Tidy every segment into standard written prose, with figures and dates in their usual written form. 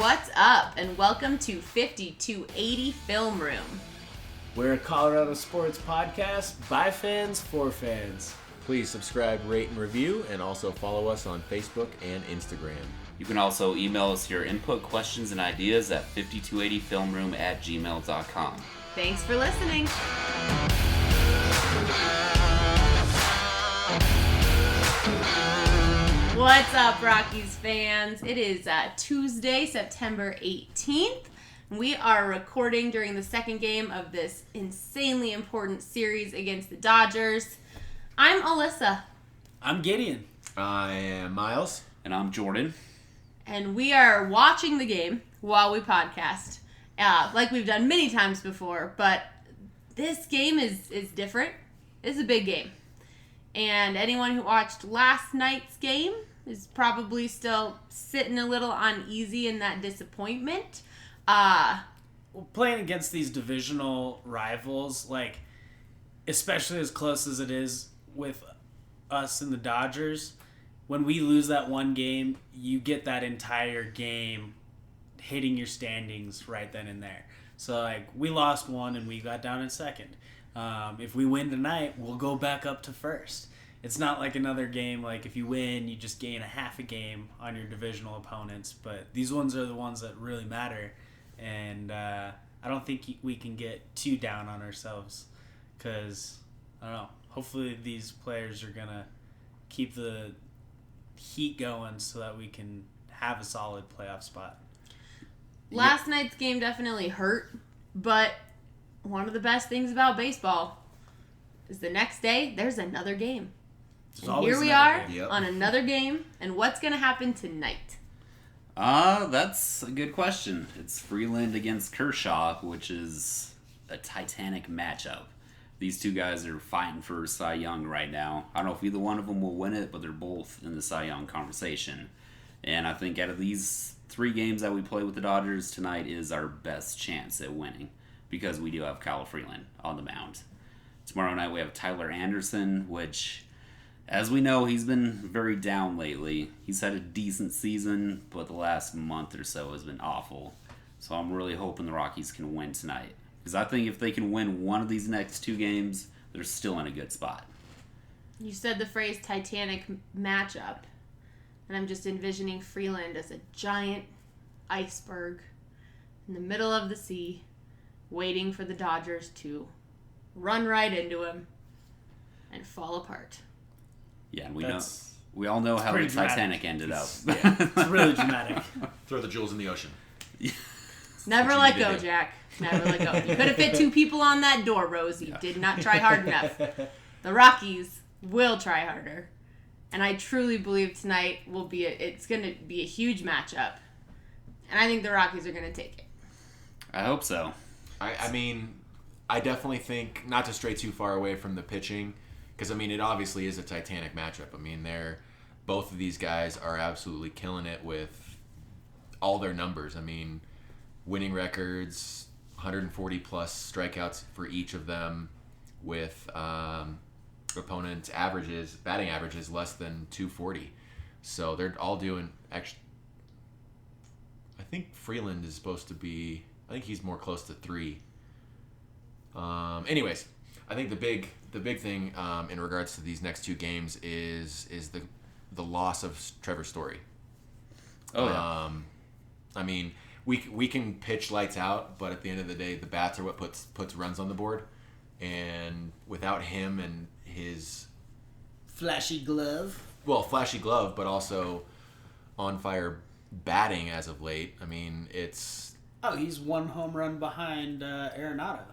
What's up, and welcome to 5280 Film Room. We're a Colorado sports podcast by fans for fans. Please subscribe, rate, and review, and also follow us on Facebook and Instagram. You can also email us your input, questions, and ideas at 5280filmroom@gmail.com. Thanks for listening. What's up, Rockies fans? It is Tuesday, September 18th. We are recording during the second game of this insanely important series against the Dodgers. I'm Alyssa. I'm Gideon. I am Miles. And I'm Jordan. And we are watching the game while we podcast, like we've done many times before. But this game is different. It's a big game. And anyone who watched last night's game is probably still sitting a little uneasy in that disappointment. Playing against these divisional rivals, especially as close as it is with us and the Dodgers, when we lose that one game, you get that entire game hitting your standings right then and there. So, we lost one and we got down in second. If we win tonight, we'll go back up to first. It's not like another game, if you win, you just gain a half a game on your divisional opponents. But these ones are the ones that really matter. And I don't think we can get too down on ourselves because, I don't know, hopefully these players are going to keep the heat going so that we can have a solid playoff spot. Last night's game definitely hurt, but one of the best things about baseball is the next day, there's another game. And here we are on another game, and what's going to happen tonight? That's a good question. It's Freeland against Kershaw, which is a titanic matchup. These two guys are fighting for Cy Young right now. I don't know if either one of them will win it, but they're both in the Cy Young conversation. And I think out of these three games that we play with the Dodgers, tonight is our best chance at winning because we do have Kyle Freeland on the mound. Tomorrow night we have Tyler Anderson, which, as we know, he's been very down lately. He's had a decent season, but the last month or so has been awful. So I'm really hoping the Rockies can win tonight. Because I think if they can win one of these next two games, they're still in a good spot. You said the phrase Titanic matchup, and I'm just envisioning Freeland as a giant iceberg in the middle of the sea, waiting for the Dodgers to run right into him and fall apart. Yeah, and we all know how the Titanic ended up. Yeah, it's really dramatic. Throw the jewels in the ocean. Never let go, Jack. Never let go. You could have fit two people on that door, Rose. You did not try hard enough. The Rockies will try harder. And I truly believe tonight it's going to be a huge matchup. And I think the Rockies are going to take it. I hope so. I definitely think, not to stray too far away from the pitching, because, it obviously is a titanic matchup. Both of these guys are absolutely killing it with all their numbers. Winning records, 140-plus strikeouts for each of them, with opponents' batting averages less than 240. So they're all doing, actually, I think Freeland is supposed to be, I think he's more close to 3. Anyways, I think the big thing in regards to these next two games is the loss of Trevor Story. Oh yeah. We can pitch lights out, but at the end of the day, the bats are what puts runs on the board, and without him and his Flashy glove, but also on fire batting as of late. It's he's one home run behind Arenado.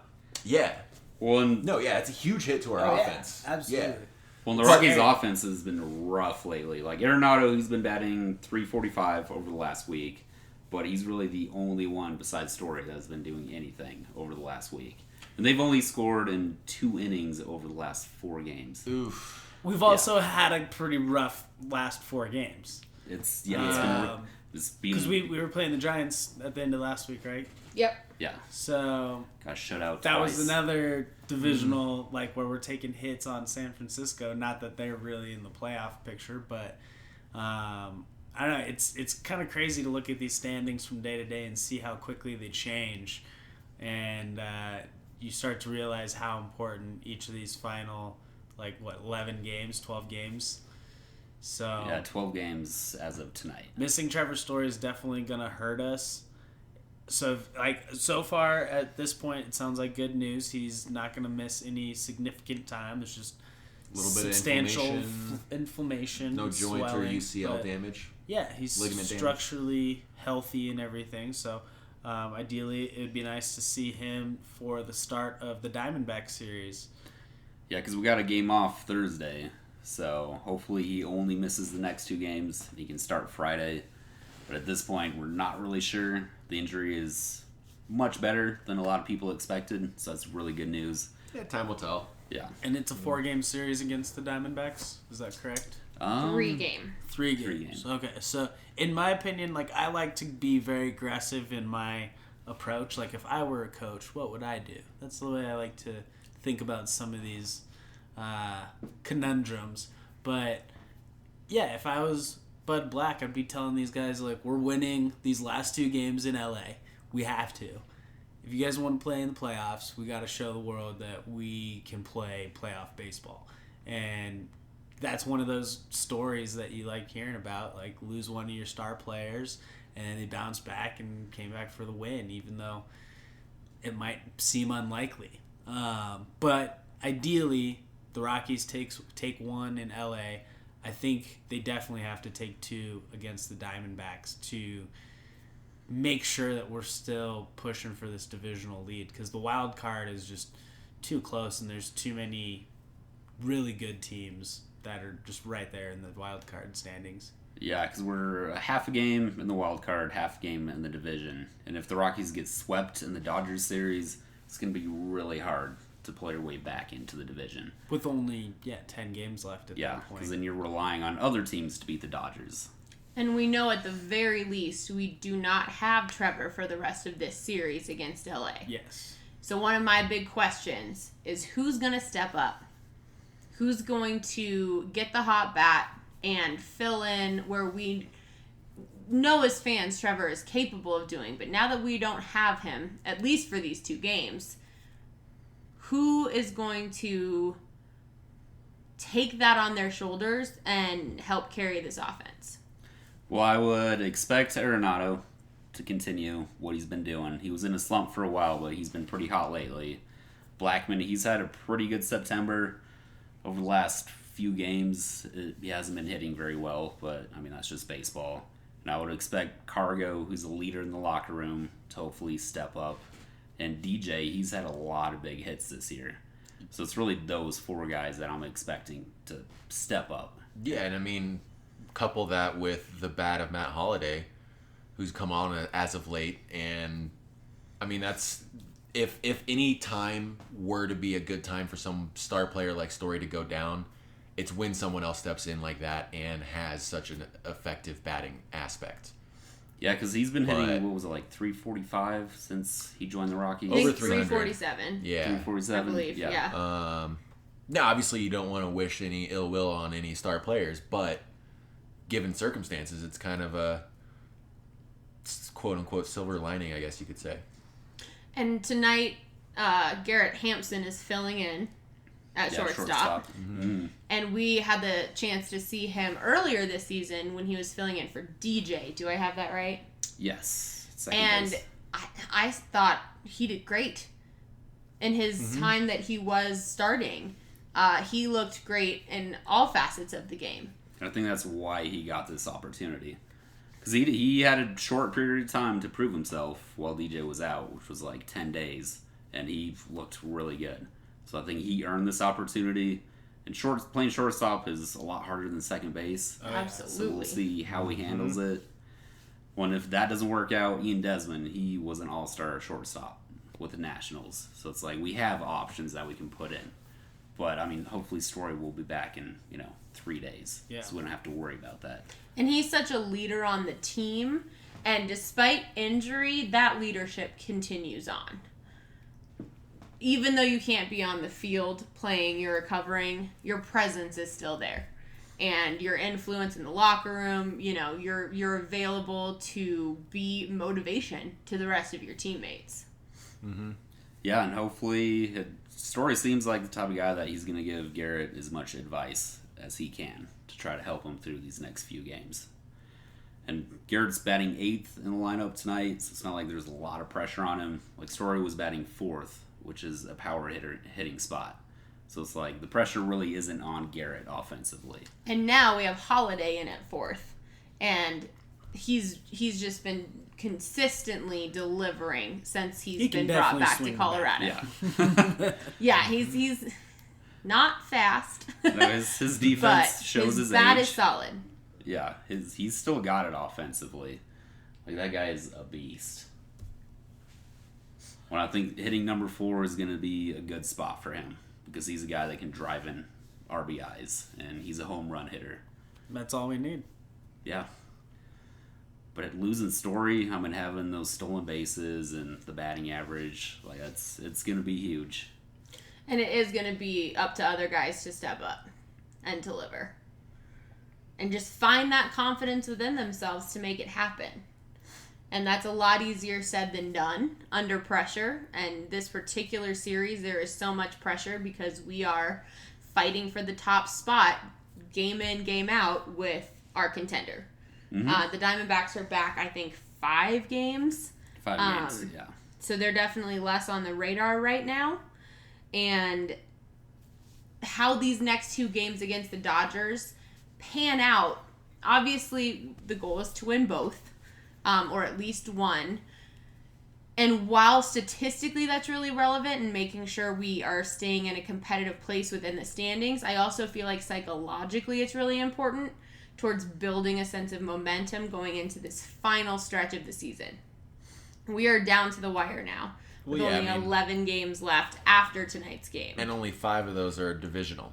Yeah. Well, it's a huge hit to our offense. Yeah, absolutely. Yeah. Well, the Rockies' offense has been rough lately. Arenado, he's been batting .345 over the last week, but he's really the only one besides Story that has been doing anything over the last week. And they've only scored in 2 innings over the last 4 games. Oof. We've also had a pretty rough last 4 games. It's been because we were playing the Giants at the end of last week, right? Yep. Yeah. So got shut out that twice. was another divisional, where we're taking hits on San Francisco. Not that they're really in the playoff picture, but I don't know. It's kind of crazy to look at these standings from day to day and see how quickly they change, and you start to realize how important each of these final 11 games, 12 games. So Yeah, 12 games as of tonight. missing Trevor Story is definitely gonna hurt us. So so far at this point, it sounds like good news. He's not gonna miss any significant time. There's just A little bit of substantial inflammation, No joint or swelling, UCL but damage. yeah, he's Ligament damage. structurally healthy and everything. So ideally, it would be nice to see him for the start of the Diamondbacks series. Yeah, because we got a game off Thursday, so hopefully he only misses the next 2 games. He can start Friday, but at this point, we're not really sure. The injury is much better than a lot of people expected, so that's really good news. Yeah, time will tell. Yeah. And it's a 4-game series against the Diamondbacks. Is that correct? 3 game. 3 games. 3 games. Okay, so in my opinion, I like to be very aggressive in my approach. If I were a coach, what would I do? That's the way I like to think about some of these conundrums. But yeah, if I was Bud Black, I'd be telling these guys we're winning these last 2 games in LA. We have to. If you guys want to play in the playoffs, we got to show the world that we can play playoff baseball. And that's one of those stories that you like hearing about, lose one of your star players and they bounce back and came back for the win, even though it might seem unlikely. But ideally, the Rockies take 1 in LA. I think they definitely have to take 2 against the Diamondbacks to make sure that we're still pushing for this divisional lead, because the wild card is just too close and there's too many really good teams that are just right there in the wild card standings. Yeah, because we're half a game in the wild card, half a game in the division. And if the Rockies get swept in the Dodgers series, it's going to be really hard to play your way back into the division. With only 10 games left at that point. Because then you're relying on other teams to beat the Dodgers. And we know at the very least we do not have Trevor for the rest of this series against LA. Yes. So one of my big questions is who's going to step up? Who's going to get the hot bat and fill in where we know as fans Trevor is capable of doing? But now that we don't have him, at least for these 2 games, who is going to take that on their shoulders and help carry this offense? Well, I would expect Arenado to continue what he's been doing. He was in a slump for a while, but he's been pretty hot lately. Blackman, he's had a pretty good September. Over the last few games, he hasn't been hitting very well, but, that's just baseball. And I would expect Cargo, who's a leader in the locker room, to hopefully step up. And DJ, he's had a lot of big hits this year. So it's really those 4 guys that I'm expecting to step up. Yeah, and couple that with the bat of Matt Holliday, who's come on as of late, and that's if any time were to be a good time for some star player like Story to go down, it's when someone else steps in like that and has such an effective batting aspect. Yeah, because he's been hitting, 345 since he joined the Rockies? Over 347. Yeah. 347? I believe, yeah. Now, obviously, you don't want to wish any ill will on any star players, but given circumstances, it's kind of a quote-unquote silver lining, I guess you could say. And tonight, Garrett Hampson is filling in at shortstop. Mm-hmm. And we had the chance to see him earlier this season when he was filling in for DJ. Do I have that right? Yes. Second and base. I thought he did great in his time that he was starting. He looked great in all facets of the game. I think that's why he got this opportunity. Because he had a short period of time to prove himself while DJ was out, which was 10 days, and he looked really good. So I think he earned this opportunity. And playing shortstop is a lot harder than second base. Absolutely. So we'll see how he handles it. Well, if that doesn't work out, Ian Desmond, he was an all-star shortstop with the Nationals. So it's we have options that we can put in. But, hopefully Story will be back in, 3 days. Yeah. So we don't have to worry about that. And he's such a leader on the team. And despite injury, that leadership continues on. Even though you can't be on the field playing, you're recovering, your presence is still there. and your influence in the locker room, you're available to be motivation to the rest of your teammates. Mm-hmm. Yeah, and hopefully, Story seems like the type of guy that he's going to give Garrett as much advice as he can to try to help him through these next few games. And Garrett's batting 8th in the lineup tonight, so it's not like there's a lot of pressure on him. Like Story was batting 4th, which is a power hitting spot. So it's like the pressure really isn't on Garrett offensively. And now we have Holiday in at 4th, and he's just been consistently delivering since he's been brought back to Colorado. Yeah. Yeah, he's not fast. No, his defense shows his bat age. is solid. Yeah, he's still got it offensively. Like, that guy is a beast. Well, I think hitting number 4 is going to be a good spot for him because he's a guy that can drive in RBIs, and he's a home run hitter. That's all we need. Yeah. But at losing Story, having those stolen bases and the batting average, like it's going to be huge. And it is going to be up to other guys to step up and deliver. And just find that confidence within themselves to make it happen. And that's a lot easier said than done under pressure. And this particular series, there is so much pressure because we are fighting for the top spot game in, game out with our contender. Mm-hmm. The Diamondbacks are back, I think, 5 games. 5 games, yeah. So they're definitely less on the radar right now. And how these next 2 games against the Dodgers pan out, obviously the goal is to win both, or at least one. And while statistically that's really relevant and making sure we are staying in a competitive place within the standings, I also feel like psychologically it's really important towards building a sense of momentum going into this final stretch of the season. We are down to the wire now, with only 11 games left after tonight's game. And only 5 of those are divisional.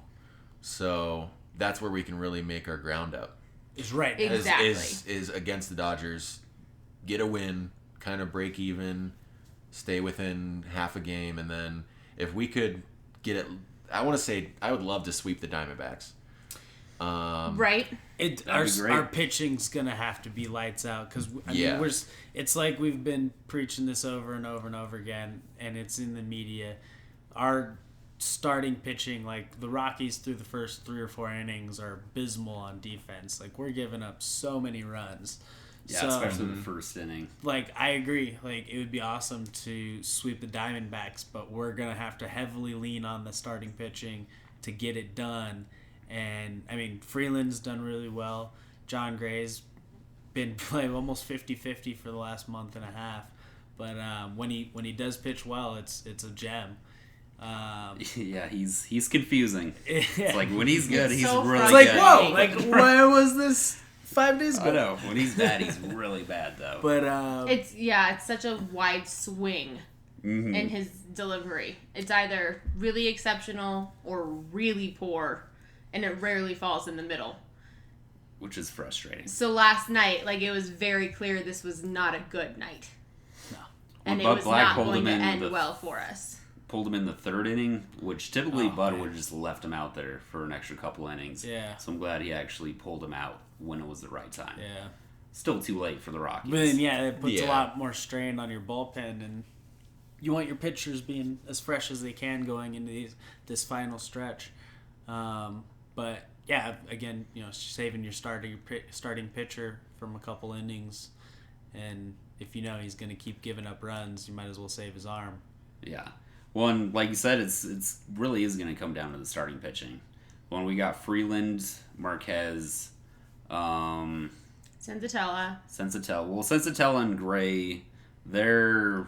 So that's where we can really make our ground up. Is right. Exactly. Is against the Dodgers, get a win, kind of break even, stay within half a game, and then if we could get it, I would love to sweep the Diamondbacks. Right. Our pitching's gonna have to be lights out because it's like we've been preaching this over and over and over again, and it's in the media. Our starting pitching, like the Rockies through the first 3 or 4 innings, are abysmal on defense. Like, we're giving up so many runs. Yeah, so, especially the first inning. Like, I agree. Like, it would be awesome to sweep the Diamondbacks, but we're gonna have to heavily lean on the starting pitching to get it done. And, Freeland's done really well. John Gray's been playing almost 50-50 for the last month and a half. But when he does pitch well, it's a gem. Yeah, he's confusing. It's like when he's good, he's so really it's like, good. Whoa, like, where was this 5 days ago? I know. When he's bad, he's really bad, though. But it's such a wide swing in his delivery. It's either really exceptional or really poor, and it rarely falls in the middle. Which is frustrating. So last night, it was very clear this was not a good night. No. And Well, it was Bud Black not pulled going to him in end well for us. Pulled him in the 3rd inning, which typically Bud man. would have just left him out there for an extra couple innings. Yeah. So I'm glad he actually pulled him out when it was the right time. Yeah. Still too late for the Rockies. But then, it puts a lot more strain on your bullpen, and you want your pitchers being as fresh as they can going into this final stretch. But yeah, again, saving your starting pitcher from a couple innings, and if he's going to keep giving up runs, you might as well save his arm. Yeah. Well, and like you said, it's really is going to come down to the starting pitching. When we got Freeland, Marquez, Senzatella. Well, Senzatella and Gray, they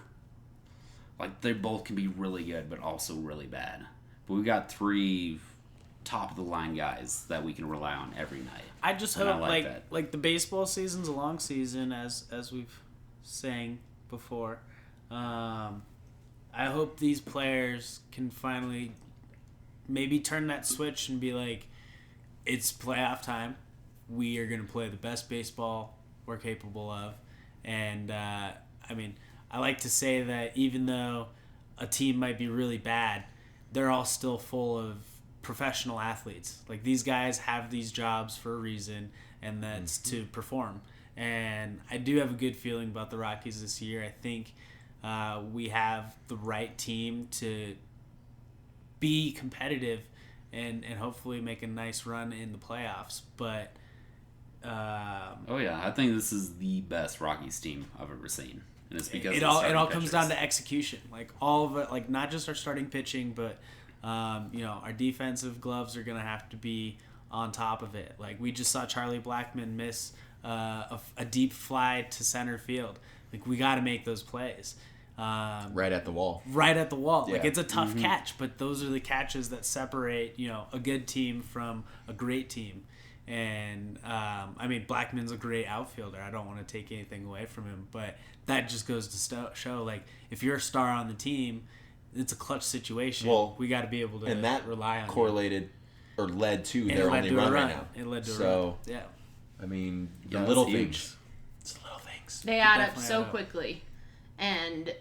both can be really good, but also really bad. But we got 3 top of the line guys that we can rely on every night. I just And hope I that. like the baseball season's a long season, as we've saying before. I hope these players can finally maybe turn that switch and be like, it's playoff time. We are going to play the best baseball we're capable of. And, I like to say that even though a team might be really bad, they're all still full of professional athletes. Like, these guys have these jobs for a reason, and that's to perform. And I do have a good feeling about the Rockies this year. I think we have the right team to be competitive and hopefully make a nice run in the playoffs. But I think this is the best Rockies team I've ever seen, and it's because it all comes down to execution. Like, all of it, like, not just our starting pitching, but our defensive gloves are gonna have to be on top of it. Like, we just saw Charlie Blackmon miss a deep fly to center field. Like, we got to make those plays. Right at the wall. Yeah. Like, it's a tough Mm-hmm. catch, but those are the catches that separate, a good team from a great team. And, Blackman's a great outfielder. I don't want to take anything away from him, but that just goes to show, like, if you're a star on the team, it's a clutch situation. Well, we got to be able to and that rely on correlated or led to and their only run right now. It led to a so, run. Yeah. I mean, the Yeah, little it's huge. things. It's the little things. They add up definitely so add up. quickly. And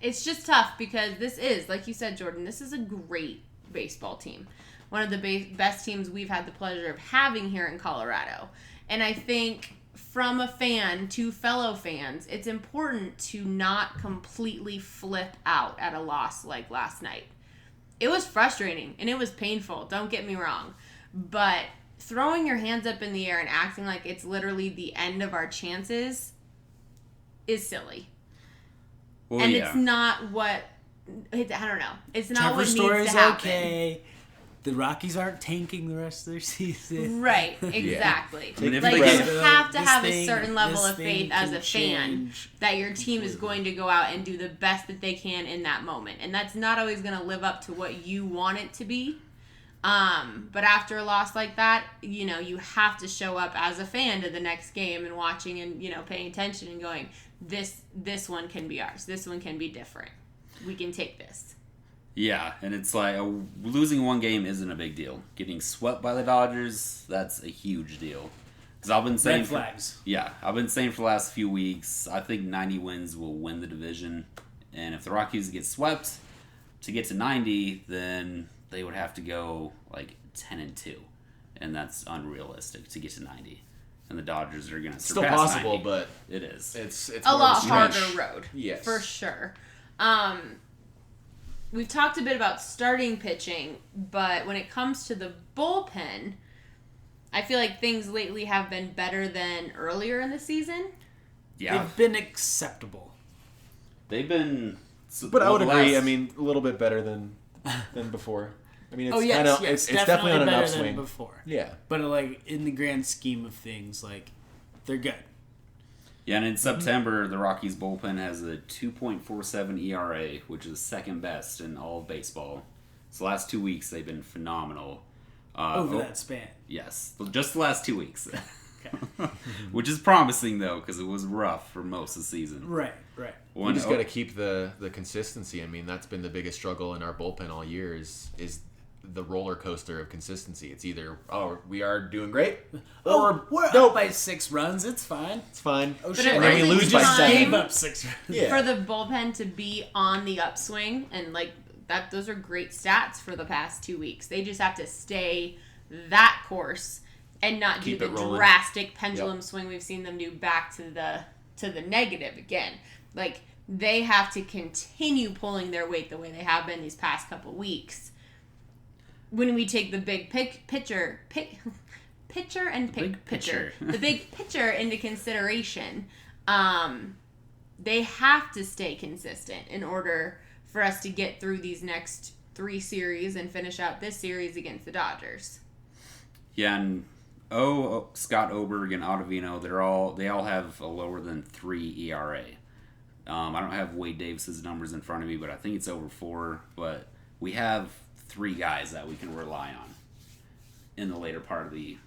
it's just tough because this is, like you said, Jordan, this is a great baseball team. One of the best teams we've had the pleasure of having here in Colorado. And I think from a fan to fellow fans, it's important to not completely flip out at a loss like last night. It was frustrating and it was painful, don't get me wrong. But throwing your hands up in the air and acting like it's literally the end of our chances is silly. Well, and yeah. it's not what, I don't know. It's not Trevor what needs Story's to happen. okay. The Rockies aren't tanking the rest of their season. Right, exactly. I mean, if Like, the you guys- have to This have thing- a certain level this of thing faith as can a fan change that your team is completely. going to go out and do the best that they can in that moment. And that's not always going to live up to what you want it to be. But after a loss like that, you have to show up as a fan to the next game and watching and, paying attention and going, this one can be ours. This one can be different. We can take this. Yeah, and it's like losing one game isn't a big deal. Getting swept by the Dodgers, that's a huge deal. Because I've been saying Red flags. I've been saying for the last few weeks, I think 90 wins will win the division. And if the Rockies get swept to get to 90, then they would have to go like 10-2. And that's unrealistic to get to 90. And the Dodgers are going to surpass Still possible, 90. but It is. it's A more lot of stretch. harder road. Yes. For sure. We've talked a bit about starting pitching, but when it comes to the bullpen, I feel like things lately have been better than earlier in the season. Yeah, They've been acceptable. they've been... But I would the agree. last- I mean, a little bit better than before. I mean, it's Oh, yes, kind of yes, it's definitely on an better upswing. than before. Yeah. But, like, in the grand scheme of things, like, they're good. Yeah, and in September, the Rockies bullpen has a 2.47 ERA, which is second best in all of baseball. So the last 2 weeks, they've been phenomenal. Over that span. Yes, just the last 2 weeks. Okay. Which is promising, though, because it was rough for most of the season. Right. We just got to keep the consistency. I mean, that's been the biggest struggle in our bullpen all year is the roller coaster of consistency. It's either, we are doing great, or we're nope, up by 6 runs. It's fine. it's fine. Oh, But shit. it And then we really lose by time- 7. Gave up 6 runs. Yeah. For the bullpen to be on the upswing, and like that, those are great stats for the past 2 weeks. They just have to stay that course and not Keep do it the rolling. drastic pendulum swing we've seen them do back to the negative again. Like, they have to continue pulling their weight the way they have been these past couple weeks. When we take the big pitcher the big picture into consideration, they have to stay consistent in order for us to get through these next 3 series and finish out this series against the Dodgers. Yeah, and Scott Oberg and Ottavino, they all have a lower than 3 ERA. I don't have Wade Davis's numbers in front of me, but I think it's over 4. But we have 3 guys that we can rely on in the later part of the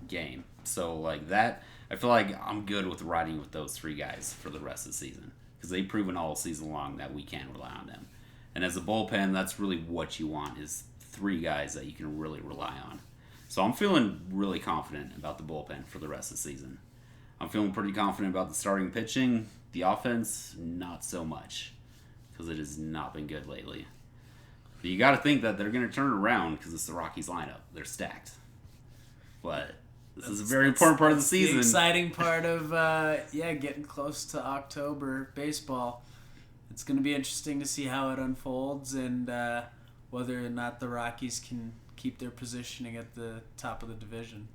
game. So, like that, I feel like I'm good with riding with those 3 guys for the rest of the season because they've proven all season long that we can rely on them. And as a bullpen, that's really what you want is 3 guys that you can really rely on. So I'm feeling really confident about the bullpen for the rest of the season. I'm feeling pretty confident about the starting pitching. The offense, not so much, because it has not been good lately. You got to think that they're going to turn it around because it's the Rockies lineup. They're stacked. But this is a very important part of the season. The exciting part of getting close to October baseball. It's going to be interesting to see how it unfolds and whether or not the Rockies can keep their positioning at the top of the division.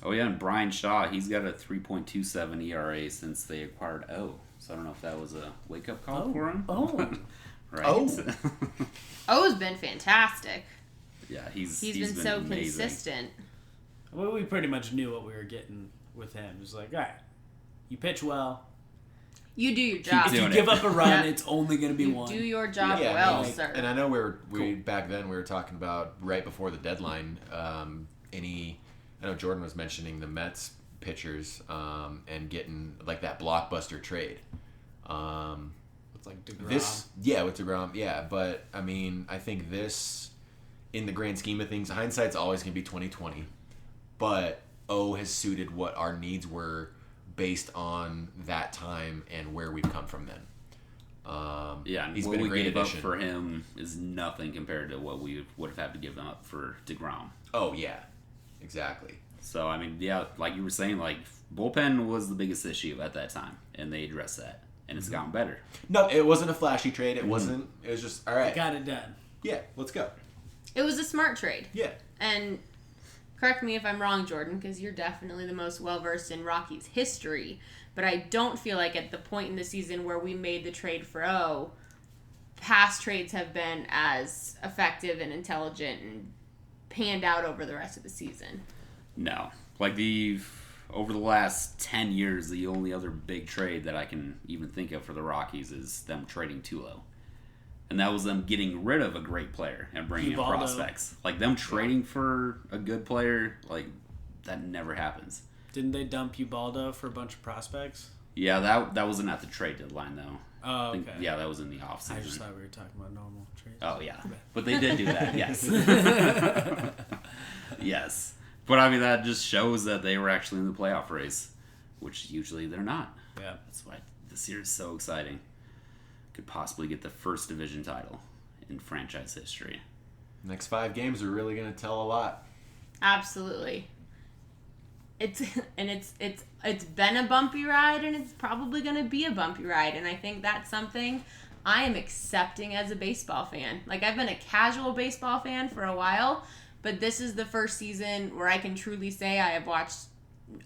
Oh, yeah, and Brian Shaw, he's got a 3.27 ERA since they acquired O. So I don't know if that was a wake-up call for him. Oh. Right. O's been fantastic. Yeah, he's been so amazing. consistent. Well, we pretty much knew what we were getting with him. It was like, all right, you pitch well. You do your job. If you give up a run, it's only going to be one. You do your job Yeah, well, I mean, sir. And I know back then we were talking about right before the deadline. I know Jordan was mentioning the Mets pitchers and getting like that blockbuster trade. It's like DeGrom. With DeGrom, yeah. But I mean, I think this, in the grand scheme of things, hindsight's always going to be 20/20. But O has suited what our needs were based on that time and where we've come from then. And he's what been a we great gave addition. up for him is nothing compared to what we would have had to give up for DeGrom. Oh yeah, exactly. So I mean, yeah, like you were saying, like bullpen was the biggest issue at that time, and they addressed that, and it's gotten better. No, it wasn't a flashy trade. It wasn't. It was just all right. Got it done. Yeah, let's go. It was a smart trade. Yeah. And correct me if I'm wrong, Jordan, because you're definitely the most well-versed in Rockies history, but I don't feel like at the point in the season where we made the trade for O, past trades have been as effective and intelligent and panned out over the rest of the season. No, like over the last 10 years, the only other big trade that I can even think of for the Rockies is them trading Tulo. And that was them getting rid of a great player and bringing in prospects. Like them trading for a good player, like that never happens. Didn't they dump Ubaldo for a bunch of prospects? Yeah, that wasn't at the trade deadline though. Oh, okay. Yeah, that was in the offseason. I just thought we were talking about normal trades. Oh yeah, but they did do that. Yes. Yes, but I mean that just shows that they were actually in the playoff race, which usually they're not. Yeah, that's why this year is so exciting. Could possibly get the first division title in franchise history. Next 5 games are really going to tell a lot. Absolutely. It's been a bumpy ride, and it's probably going to be a bumpy ride, and I think that's something I am accepting as a baseball fan. Like, I've been a casual baseball fan for a while, but this is the first season where I can truly say I have watched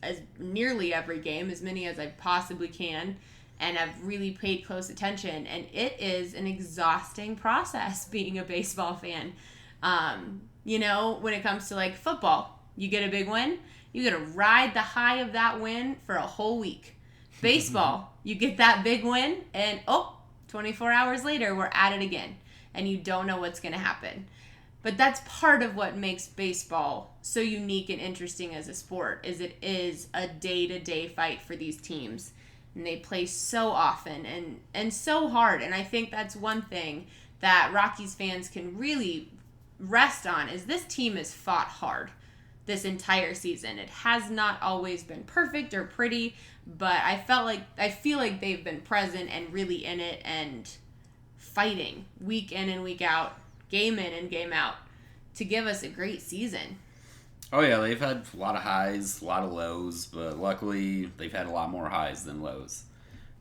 as nearly every game, as many as I possibly can, and I've really paid close attention, and it is an exhausting process being a baseball fan. When it comes to like football, you get a big win, you get to ride the high of that win for a whole week. Baseball, you get that big win, and 24 hours later, we're at it again, and you don't know what's going to happen. But that's part of what makes baseball so unique and interesting as a sport, is it is a day-to-day fight for these teams. And they play so often and so hard. And I think that's one thing that Rockies fans can really rest on, is this team has fought hard this entire season. It has not always been perfect or pretty, but I feel like they've been present and really in it and fighting week in and week out, game in and game out, to give us a great season. Oh yeah, they've had a lot of highs, a lot of lows, but luckily they've had a lot more highs than lows.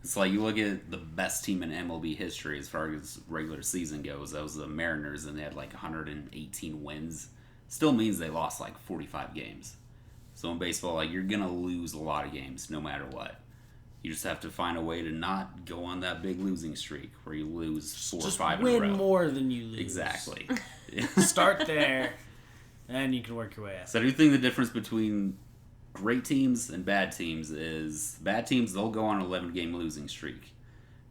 It's like you look at the best team in MLB history as far as regular season goes. That was the Mariners, and they had like 118 wins. Still means they lost like 45 games. So in baseball, like you're gonna lose a lot of games no matter what. You just have to find a way to not go on that big losing streak where you lose 4 or 5 in a row. Win more than you lose. Exactly. Start there, and you can work your way up. So I do think the difference between great teams and bad teams is bad teams, they'll go on an 11-game losing streak.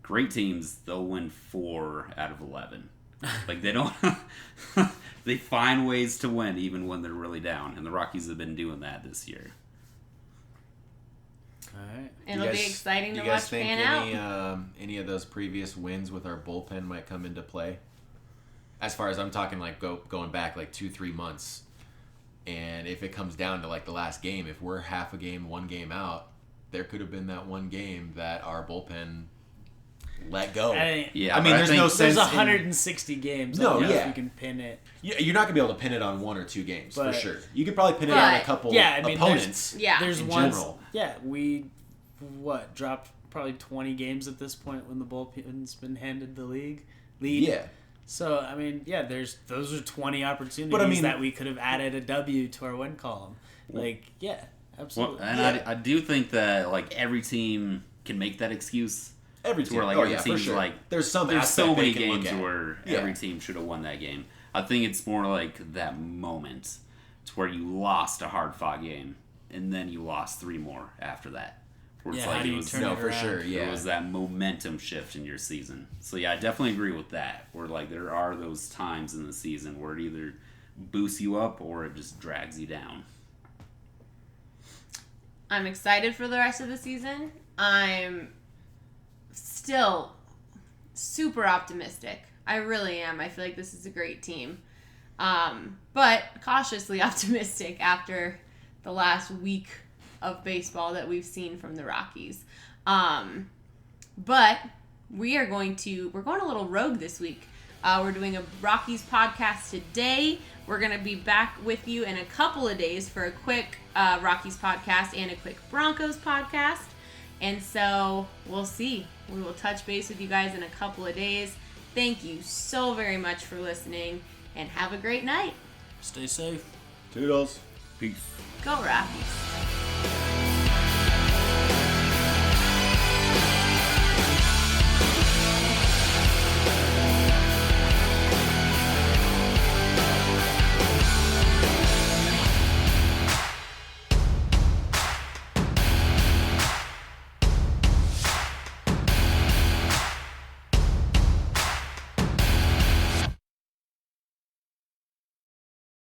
Great teams, they'll win 4 out of 11. Like they don't... They find ways to win even when they're really down, and the Rockies have been doing that this year. All right. It'll be exciting to watch pan out. Any of those previous wins with our bullpen might come into play? As far as I'm talking, like going back like 2-3 months, and if it comes down to like the last game, if we're half a game, 1 game out, there could have been that one game that our bullpen let go. Yeah, I mean, but I there's think no There's sense. 160 games. No, I guess yeah. we can pin it. You're not gonna be able to pin it on 1 or 2 games for But- sure. You could probably pin it on a But- couple Yeah, I mean, opponents. Yeah. There's in one. general. Yeah, we dropped probably 20 games at this point when the bullpen's been handed the lead. Yeah. So I mean, yeah, those are 20 opportunities But, I mean- that we could have added a W to our win column. Like, yeah, absolutely. Well, and I do think that like every team can make that excuse. Every To team. where, like, oh every yeah, for team's sure. like, there's some There's aspect so they many can look games at. where Yeah. every team should have won that game. I think it's more like that moment to where you lost a hard fought game and then you lost 3 more after that. Where it's Yeah, like how do it you was turn No, it for around? sure. It Yeah. was that momentum shift in your season. So yeah, I definitely agree with that. Where like there are those times in the season where it either boosts you up or it just drags you down. I'm excited for the rest of the season. I'm still super optimistic. I really am. I feel like this is a great team. But cautiously optimistic after the last week of baseball that we've seen from the Rockies. But we're going a little rogue this week. We're doing a Rockies podcast today. We're going to be back with you in a couple of days for a quick Rockies podcast and a quick Broncos podcast. And so we'll see. We will touch base with you guys in a couple of days. Thank you so very much for listening and have a great night. Stay safe. Toodles. Peace. Go Rockies.